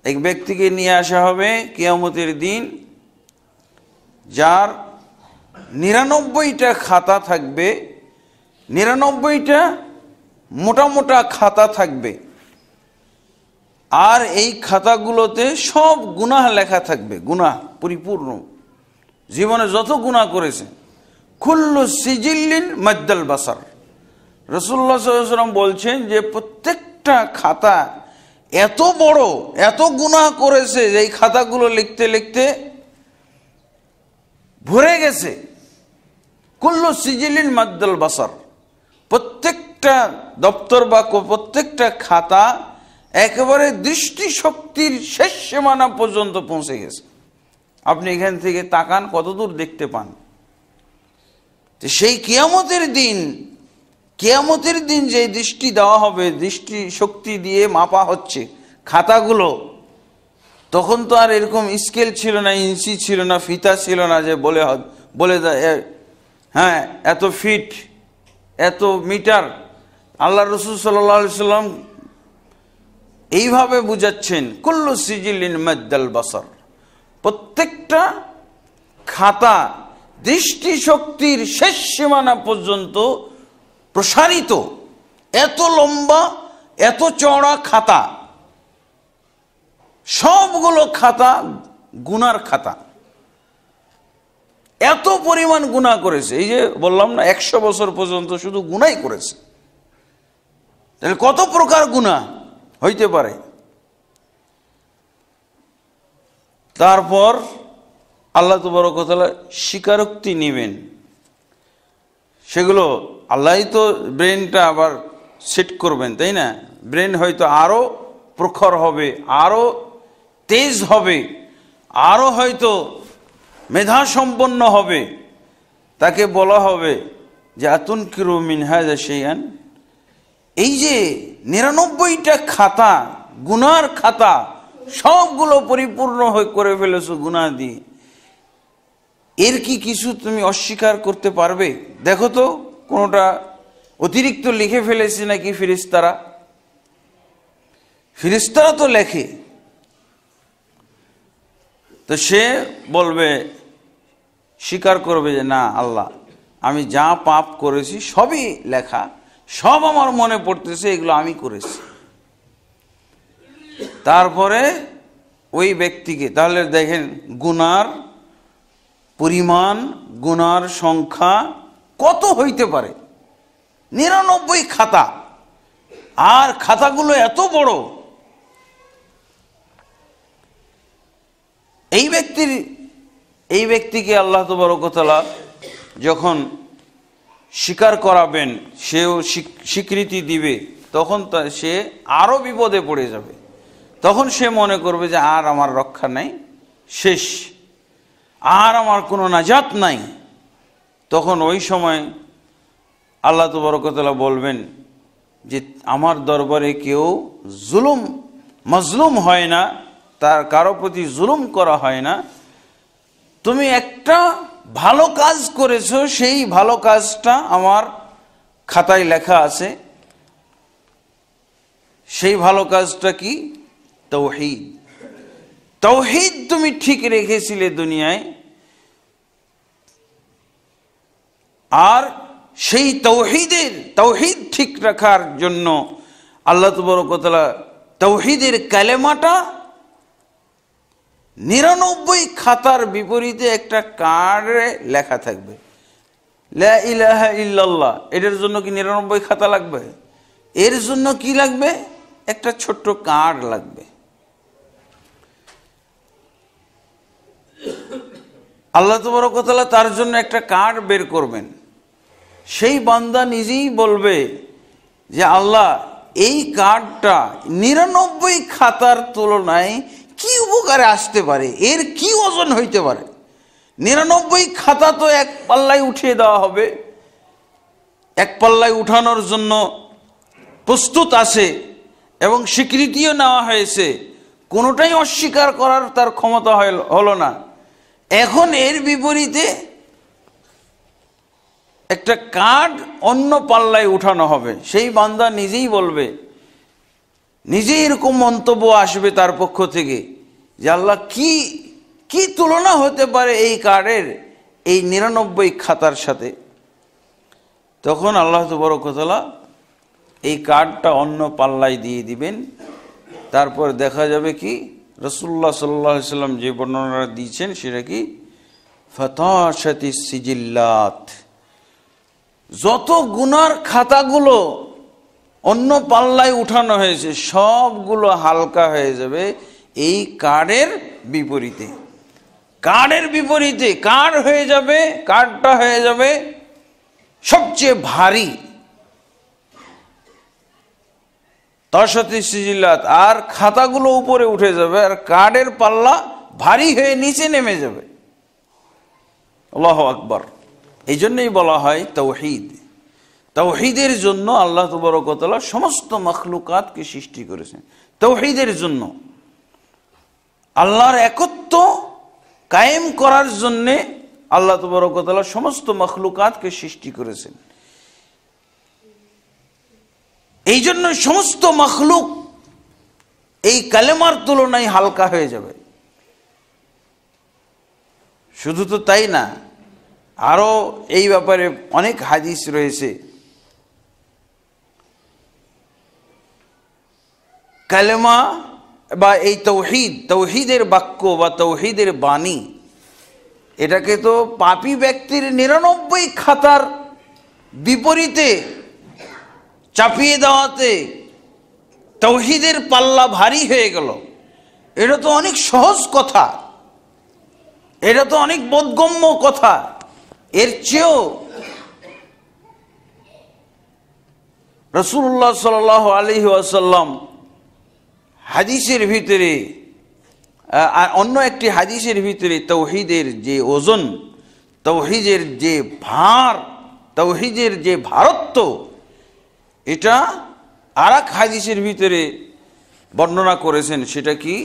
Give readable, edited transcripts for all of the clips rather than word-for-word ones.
এক ব্যক্তিকে নিয়ে আসা হবে কিয়ামতের দিন, যার 99টা খাতা থাকবে, 99টা মোটা মোটা খাতা থাকবে, আর এই খাতাগুলোতে সব গুনাহ লেখা থাকবে, গুনাহ পরিপূর্ণ, জীবনে যত গুনাহ করেছে। কুল্লু সিজিল্লিন মাদ্দাল বাসার, রাসূলুল্লাহ সাল্লাল্লাহু আলাইহি ওয়াসাল্লাম বলছেন যে প্রত্যেকটা খাতা এত বড়, এত গুনাহ করেছে যে এই খাতাগুলো লিখতে লিখতে ভরে গেছে। কুল্লু সিজিলিন মাদ্দাল বাসার, প্রত্যেকটা দপ্তর বা প্রত্যেকটা খাতা একেবারে দৃষ্টিশক্তির শেষ সীমানা পর্যন্ত পৌঁছে গেছে। আপনি এখান থেকে তাকান, কতদূর দেখতে পান। সেই কিয়ামতের দিন যে দৃষ্টি দেওয়া হবে, দৃষ্টি শক্তি দিয়ে মাপা হচ্ছে খাতাগুলো, তখন তো আর এরকম স্কেল ছিল না, ইঞ্চি ছিল না, ফিতা ছিল না যে বলে হ্যাঁ এত ফিট, এত মিটার। আল্লাহ রাসূল সাল্লাল্লাহু আলাইহি সাল্লাম এইভাবে বুঝাচ্ছেন, কুল্লু সিজিলিন মাদ্দাল বাসার, প্রত্যেকটা খাতা দৃষ্টিশক্তির শেষ সীমানা পর্যন্ত প্রসারিত। এত লম্বা, এত চওড়া খাতা, সবগুলো খাতা গুনার খাতা, এত পরিমাণ গুনাহ করেছে। এই যে বললাম না, 100 বছর পর্যন্ত শুধু গুনাই করেছে। তাহলে কত প্রকার গুনাহ হইতে পারে। তারপর আল্লাহ তাবারক ওয়া তাআলা স্বীকারোক্তি নেবেন, সেগুলো আল্লাহই তো ব্রেনটা আবার সেট করবেন, তাই না? ব্রেন হয়তো আরো প্রখর হবে, আরো তেজ হবে, আরো হয়তো মেধা সম্পন্ন হবে। তাকে বলা হবে যে আতুনকিরু মিন হাযা শাইআন, এই যে 99টা খাতা, গুনার খাতা, সবগুলো পরিপূর্ণ হয়ে করে ফেলেছো গুনাহ দিয়ে, এর কি কিছু তুমি অস্বীকার করতে পারবে? দেখো তো কোনটা অতিরিক্ত লিখে ফেলেছে নাকি ফেরেশতারা। ফেরেশতারা তো লেখে। তো সে বলবে, স্বীকার করবে যে না আল্লাহ, আমি যা পাপ করেছি সবই লেখা, সব আমার মনে পড়তেছে, এগুলো আমি করেছি। তারপরে ওই ব্যক্তিকে, তাহলে দেখেন গুনার পরিমাণ, গুনার সংখ্যা কত হইতে পারে। 99 খাতা, আর খাতাগুলো এত বড়। এই ব্যক্তিকে আল্লাহ তাবারক ওয়া তাআলা যখন স্বীকার করাবেন, সেও স্বীকৃতি দিবে, তখন সে আরো বিপদে পড়ে যাবে। তখন সে মনে করবে যে আর আমার রক্ষা নাই, শেষ, আর আমার কোনো নাজাত নাই। তখন ওই সময় আল্লাহ তাবারক ওয়া তাআলা বলবেন যে আমার দরবারে কেউ মাজলুম হয় না, তার কারো প্রতি জুলুম করা হয় না। তুমি একটা ভালো কাজ করেছো, সেই ভালো কাজটা আমার খাতায় লেখা আছে। সেই ভালো কাজটা কি? তাওহীদ। তাওহীদ তুমি ঠিক রেখেছিলে দুনিয়ায়, আর সেই তাওহীদ ঠিক রাখার জন্য আল্লাহ তাবারক ওয়া তাআলা তাওহীদের কালেমাটা 99 খাতার বিপরীতে একটা কার্ডে লেখা থাকবে, লা ইলাহা ইল্লাল্লাহ। এটার জন্য কি 99 খাতা লাগবে? এর জন্য কি লাগবে? একটা ছোট্ট কার্ড লাগবে। আল্লাহ তাবারক ওয়া তাআলা তার জন্য একটা কার্ড বের করবেন। সেই বান্দা নিজেই বলবে যে আল্লাহ, এই কার্ডটা 99 খাতার তুলনায় কি উপকারে আসতে পারে, এর কি ওজন হইতে পারে। 99 খাতা তো এক পাল্লায় উঠিয়ে দেওয়া হবে, এক পাল্লায় উঠানোর জন্য প্রস্তুত আছে এবং স্বীকৃতিও নেওয়া হয়েছে, কোনোটাই অস্বীকার করার তার ক্ষমতা হলো না। এখন এর বিপরীতে একটা কার্ড অন্য পাল্লায় উঠানো হবে। সেই বান্দা নিজেই বলবে নিজেই এরকম মন্তব্য আসবে তার পক্ষ থেকে যে আল্লাহ কি কি তুলনা হতে পারে এই কার্ডের এই 99 খাতার সাথে। তখন আল্লাহ তাবারক ওয়া তাআলা এই কার্ডটা অন্য পাল্লায় দিয়ে দিবেন। তারপর দেখা যাবে কি রাসূলুল্লাহ সাল্লাল্লাহু আলাইহি সাল্লাম যে বর্ণনা দিয়েছেন সেটা কি ফাতাশাতিস সিজিল্লাত, যত গুনার খাতাগুলো অন্য পাল্লায় উঠানো হয়েছে সবগুলো হালকা হয়ে যাবে এই কার্ডের বিপরীতে। কার্ডের বিপরীতে কার্ডটা হয়ে যাবে সবচেয়ে ভারী, তাশাতিস সিজিল্লাত, আর খাতাগুলো উপরে উঠে যাবে আর কার্ডের পাল্লা ভারী হয়ে নিচে নেমে যাবে। আল্লাহু আকবার। এই জন্যই বলা হয় তাওহীদ। তাওহীদের জন্য আল্লাহ তাবারক ওয়া তাআলা সমস্ত মাখলুকাতকে সৃষ্টি করেছেন। তাওহীদের জন্য, আল্লাহর একত্ব কায়েম করার জন্যে আল্লাহ তাবারক ওয়া তাআলা সমস্ত মাখলুকাতকে সৃষ্টি করেছেন। এই জন্য সমস্ত মাখলুক এই কালেমার তুলনায় হালকা হয়ে যাবে। শুধু তো তাই না, আরো এই ব্যাপারে অনেক হাদিস রয়েছে। কালেমা বা এই তৌহিদের বাক্য বা তৌহিদের বাণী, এটাকে তো পাপী ব্যক্তির 99 খাতার বিপরীতে চাপিয়ে দেওয়াতে তৌহিদের পাল্লা ভারী হয়ে গেল। এটা তো অনেক সহজ কথা, এটা তো অনেক বোধগম্য কথা। এর চেয়েও রাসূলুল্লাহ সাল্লাল্লাহু আলাইহি ওয়াসাল্লাম হাদিসের ভিতরে অন্য একটি হাদিসের ভিতরে তাওহীদের যে ওজন, তাওহীদের যে ভার, তাওহীদের যে ভারত্ব, এটা আরেক হাদিসের ভিতরে বর্ণনা করেছেন। সেটা কি,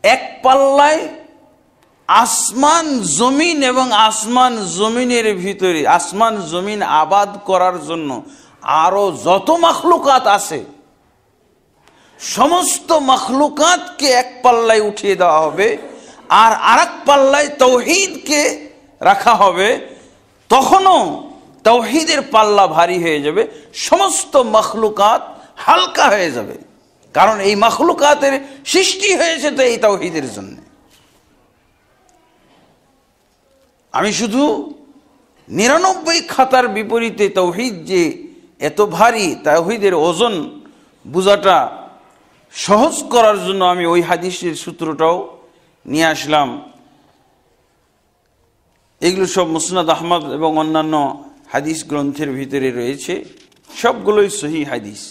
এক পাল্লায় আসমান জমিন এবং আসমান জমিনের ভিতরে আসমান জমিন আবাদ করার জন্য আরো যত মাখলুকাত আছে সমস্ত মাখলুকাতকে এক পাল্লায় উঠিয়ে দেওয়া হবে আর আরেক পাল্লায় তাওহীদকে রাখা হবে। তখনও তাওহীদের পাল্লা ভারী হয়ে যাবে, সমস্ত মাখলুকাত হালকা হয়ে যাবে। কারণ এই মাখলুকাতের সৃষ্টি হয়েছে তো এই তাওহীদের জন্য। আমি শুধু 99 খাতার বিপরীতে তাওহীদ যে এত ভারী, তাওহীদের ওজন বোঝাটা সহজ করার জন্য আমি ওই হাদিসের সূত্রটাও নিয়ে আসলাম। এগুলো সব মুসনাদ আহমদ এবং অন্যান্য হাদিস গ্রন্থের ভিতরে রয়েছে, সবগুলোই সহিহ হাদিস।